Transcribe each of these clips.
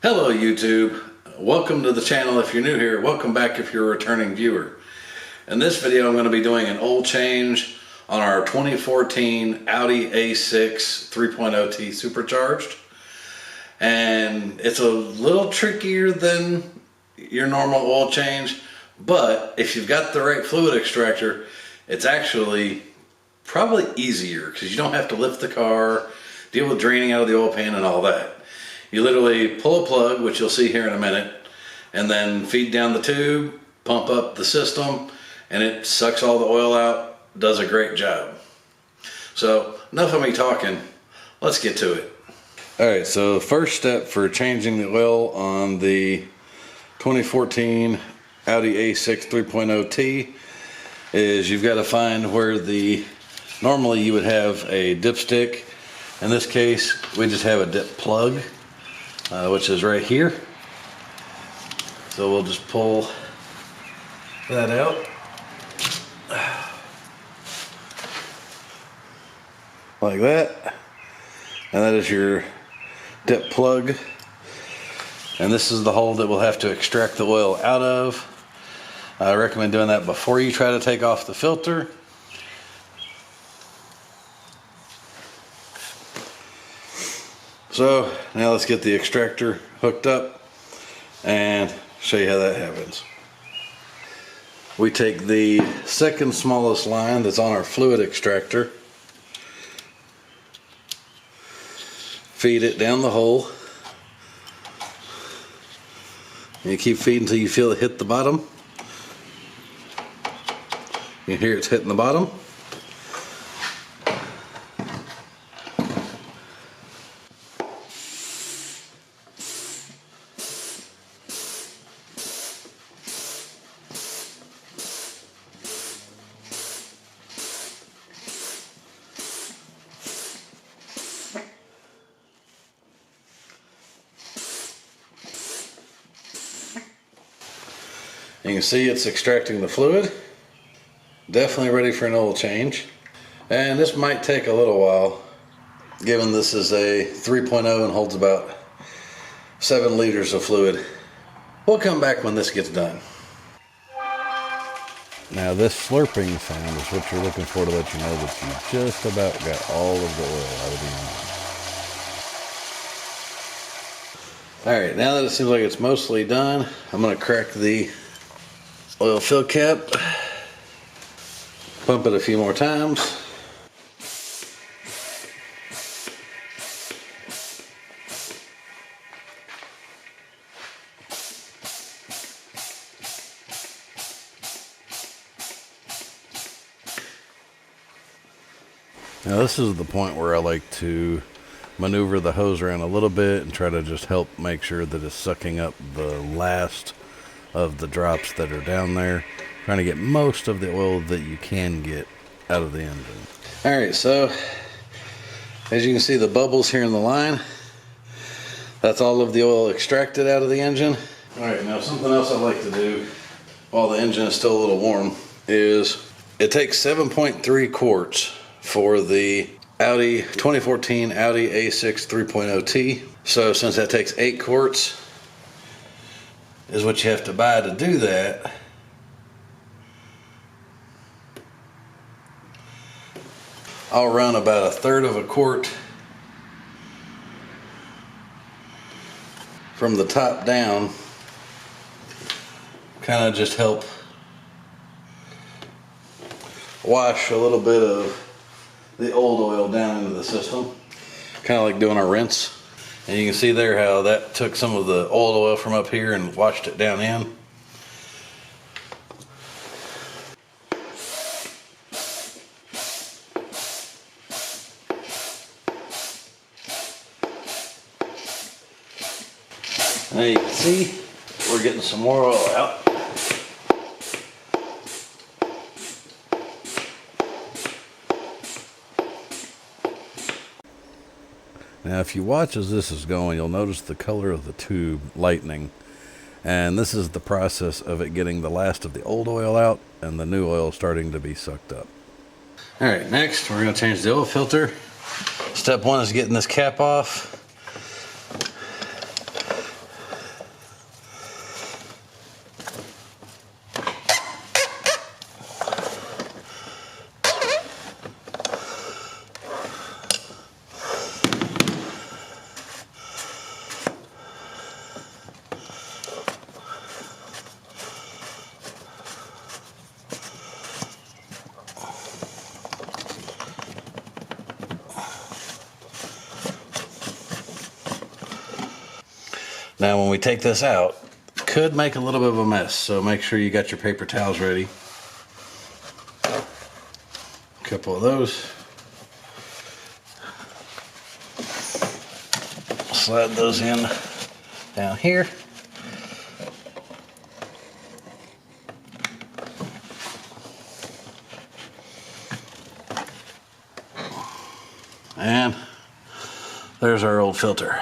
Hello YouTube, welcome to the channel if you're new here, welcome back if you're a returning viewer. In this video I'm going to be doing an oil change on our 2014 Audi A6 3.0T supercharged. And it's a little trickier than your normal oil change, but if you've got the right fluid extractor, it's actually probably easier because you don't have to lift the car, deal with draining out of the oil pan and all that. You literally pull a plug, which you'll see here in a minute, and then feed down the tube, pump up the system, and it sucks all the oil out, does a great job. So enough of me talking, let's get to it. Alright, so the first step for changing the oil on the 2014 Audi A6 3.0T is you've got to find where normally you would have a dipstick. In this case, we just have a dip plug. Which is right here. So we'll just pull that out. Like that. And that is your dip plug. And this is the hole that we'll have to extract the oil out of. I recommend doing that before you try to take off the filter. So now let's get the extractor hooked up and show you how that happens. We take the second smallest line that's on our fluid extractor, feed it down the hole, and you keep feeding until you feel it hit the bottom. You can hear it's hitting the bottom. You can see it's extracting the fluid. Definitely ready for an oil change. And this might take a little while, given this is a 3.0 and holds about 7 liters of fluid. We'll come back when this gets done. Now this slurping sound is what you're looking for to let you know that you just about got all of the oil out of the engine. Alright, now that it seems like it's mostly done, I'm going to crack the oil fill cap, pump it a few more times. Now this is the point where I like to maneuver the hose around a little bit and try to just help make sure that it's sucking up the last of the drops that are down there, trying to get most of the oil that you can get out of the engine. Alright, so as you can see the bubbles here in the line, that's all of the oil extracted out of the engine. Alright, now something else I like to do while the engine is still a little warm is it takes 7.3 quarts for the 2014 Audi A6 3.0T. So since that takes 8 quarts is what you have to buy to do that, I'll run about 1/3 of a quart from the top down, kind of just help wash a little bit of the old oil down into the system, kind of like doing a rinse. And you can see there how that took some of the oil from up here and washed it down in. Now you can see we're getting some more oil out. Now if you watch as this is going, you'll notice the color of the tube lightening. And this is the process of it getting the last of the old oil out and the new oil starting to be sucked up. Alright, next we're going to change the oil filter. Step one is getting this cap off. Now when we take this out, it could make a little bit of a mess, so make sure you got your paper towels ready. A couple of those. Slide those in down here. And there's our old filter.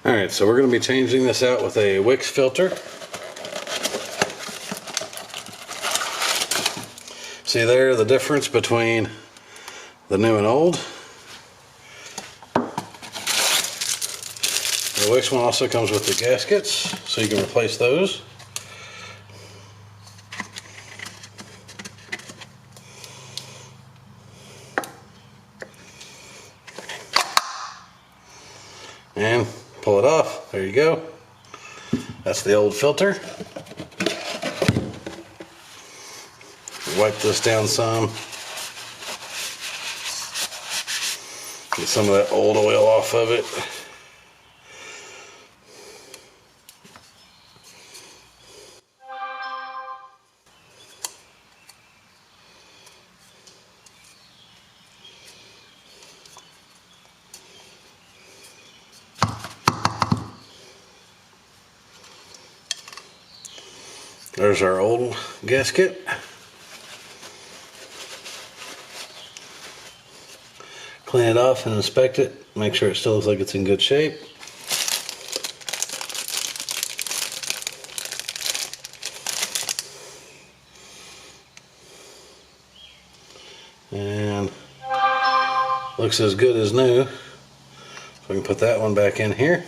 All right, so we're going to be changing this out with a Wix filter. See there the difference between the new and old. The Wix one also comes with the gaskets, so you can replace those. And pull it off. There you go. That's the old filter. Wipe this down some. Get some of that old oil off of it. There's our old gasket. Clean it off and inspect it. Make sure it still looks like it's in good shape. And looks as good as new. So we can put that one back in here.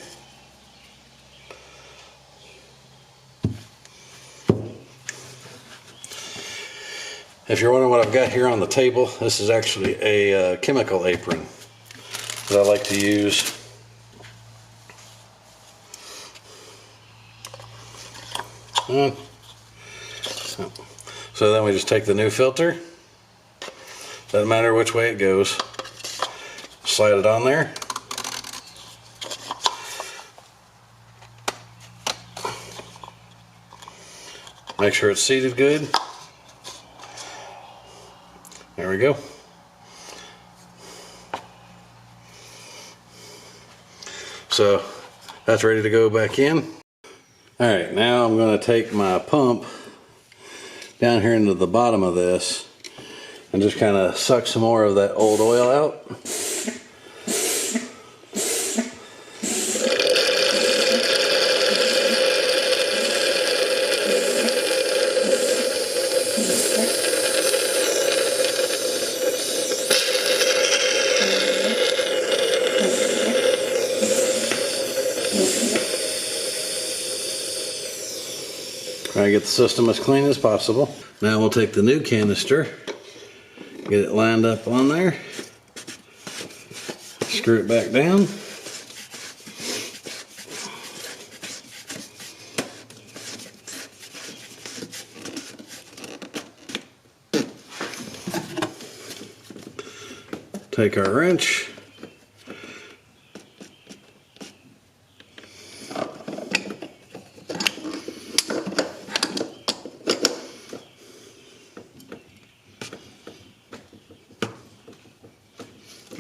If you're wondering what I've got here on the table, this is actually a chemical apron that I like to use. So then we just take the new filter. Doesn't matter which way it goes. Slide it on there. Make sure it's seated good. There we go. So that's ready to go back in. All right, now I'm going to take my pump down here into the bottom of this and just kind of suck some more of that old oil out. Try to get the system as clean as possible. Now we'll take the new canister, get it lined up on there, screw it back down. Take our wrench.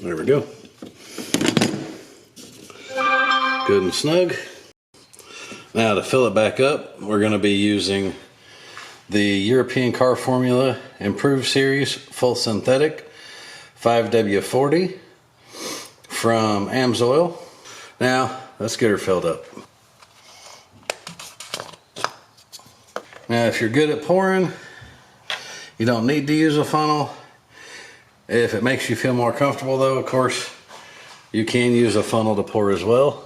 There we go. Good and snug. Now to fill it back up, we're going to be using the European Car Formula Improved Series Full Synthetic 5W40 from AMSOIL. Now let's get her filled up. Now if you're good at pouring, you don't need to use a funnel. If it makes you feel more comfortable though, of course, you can use a funnel to pour as well.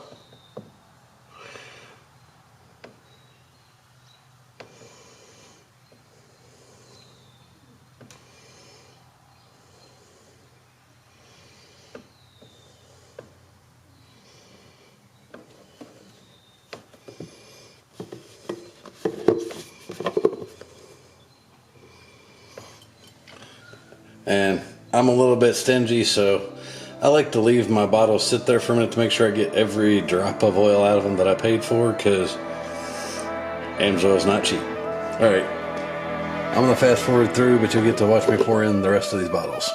And I'm a little bit stingy, so I like to leave my bottles sit there for a minute to make sure I get every drop of oil out of them that I paid for, because AMSOIL is not cheap. All right, I'm gonna fast forward through, but you'll get to watch me pour in the rest of these bottles.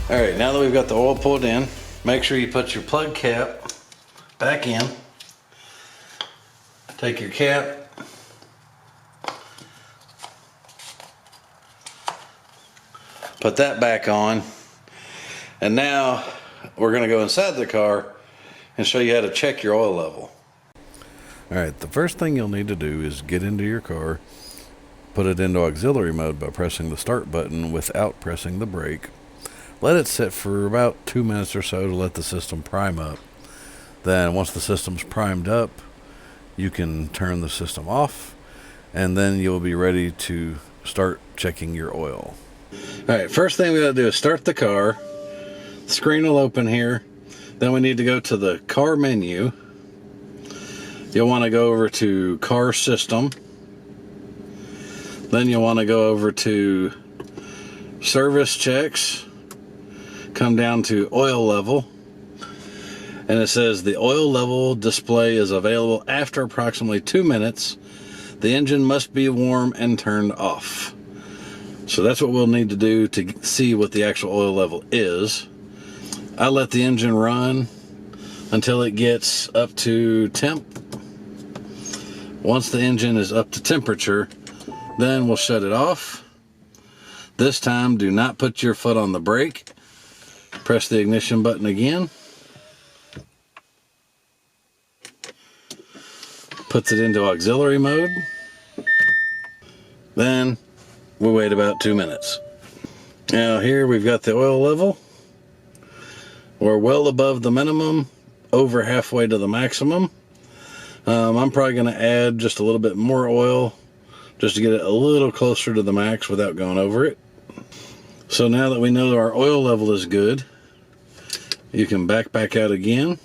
All right, now that we've got the oil pulled in, make sure you put your plug cap back in. Take your cap, put that back on, and now we're gonna go inside the car and show you how to check your oil level. All right, the first thing you'll need to do is get into your car, put it into auxiliary mode by pressing the start button without pressing the brake. Let it sit for about 2 minutes or so to let the system prime up. Then once the system's primed up, you can turn the system off, and then you'll be ready to start checking your oil. All right, first thing we gotta do is start the car. The screen will open here. Then we need to go to the car menu. You'll wanna go over to car system. Then you'll wanna go over to service checks. Come down to oil level, and it says the oil level display is available after approximately 2 minutes. The engine must be warm and turned off. So that's what we'll need to do to see what the actual oil level is. I let the engine run until it gets up to temp. Once the engine is up to temperature, then we'll shut it off. This time, do not put your foot on the brake. Press the ignition button again. Puts it into auxiliary mode. Then we wait about 2 minutes. Now here we've got the oil level. We're well above the minimum, over halfway to the maximum. I'm probably going to add just a little bit more oil just to get it a little closer to the max without going over it. So now that we know that our oil level is good, you can back out again,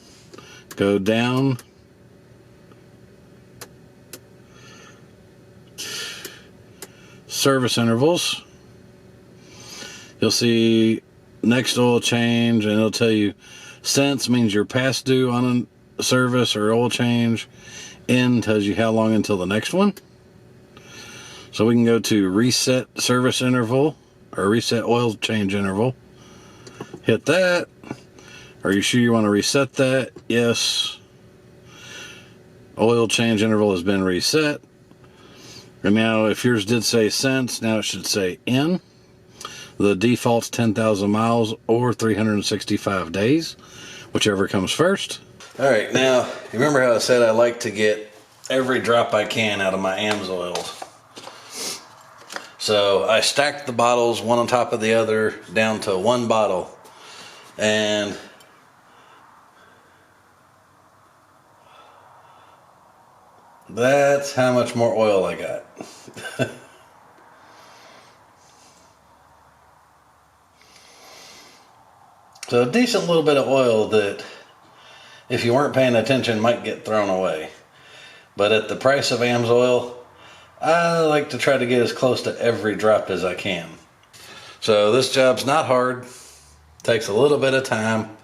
go down, service intervals. You'll see next oil change, and it'll tell you since means you're past due on a service or oil change. In tells you how long until the next one. So we can go to reset service interval or reset oil change interval. Hit that. Are you sure you want to reset that? Yes. Oil change interval has been reset. And now if yours did say since, now it should say in. The default's 10,000 miles or 365 days, whichever comes first. All right, now you remember how I said I like to get every drop I can out of my AMSOILs. So I stacked the bottles one on top of the other down to one bottle, and that's how much more oil I got. So a decent little bit of oil that, if you weren't paying attention, might get thrown away. But at the price of AMSOIL, I like to try to get as close to every drop as I can. So this job's not hard. Takes a little bit of time.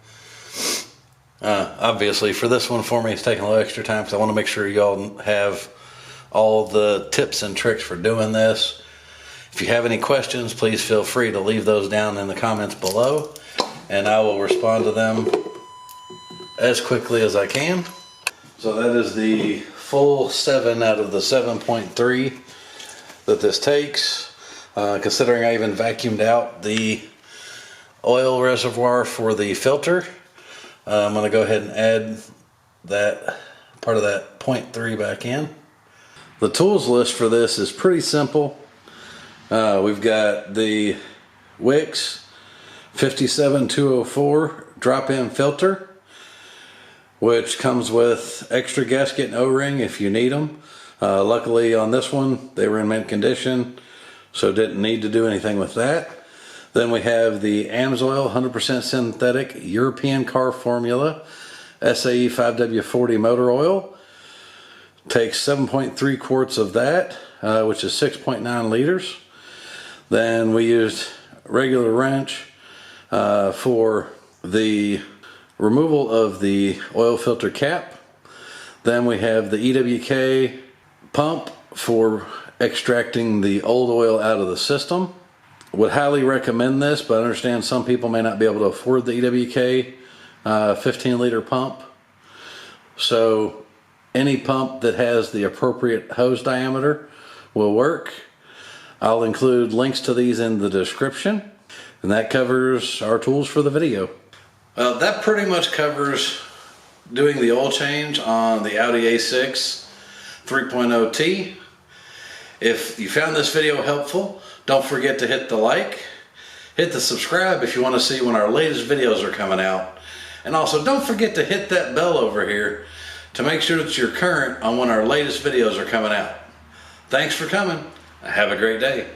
Obviously for this one for me, it's taking a little extra time because I want to make sure y'all have all the tips and tricks for doing this. If you have any questions, please feel free to leave those down in the comments below, and I will respond to them as quickly as I can. So that is the full 7 out of the 7.3 that this takes. Considering I even vacuumed out the oil reservoir for the filter, I'm going to go ahead and add that part of that 0.3 back in. The tools list for this is pretty simple. We've got the Wix 57204 drop-in filter, which comes with extra gasket and O-ring if you need them. Luckily on this one they were in mint condition, so didn't need to do anything with that. Then we have the AMSOIL 100% synthetic European car formula SAE 5W40 motor oil. Takes 7.3 quarts of that, which is 6.9 liters. Then we used regular wrench for the removal of the oil filter cap. Then we have the EWK pump for extracting the old oil out of the system. Would highly recommend this, but I understand some people may not be able to afford the EWK 15-liter pump. So any pump that has the appropriate hose diameter will work. I'll include links to these in the description. And that covers our tools for the video. Well, that pretty much covers doing the oil change on the Audi A6 3.0T. If you found this video helpful, don't forget to hit the like, hit the subscribe if you want to see when our latest videos are coming out. And also don't forget to hit that bell over here to make sure that you're current on when our latest videos are coming out. Thanks for coming. Have a great day.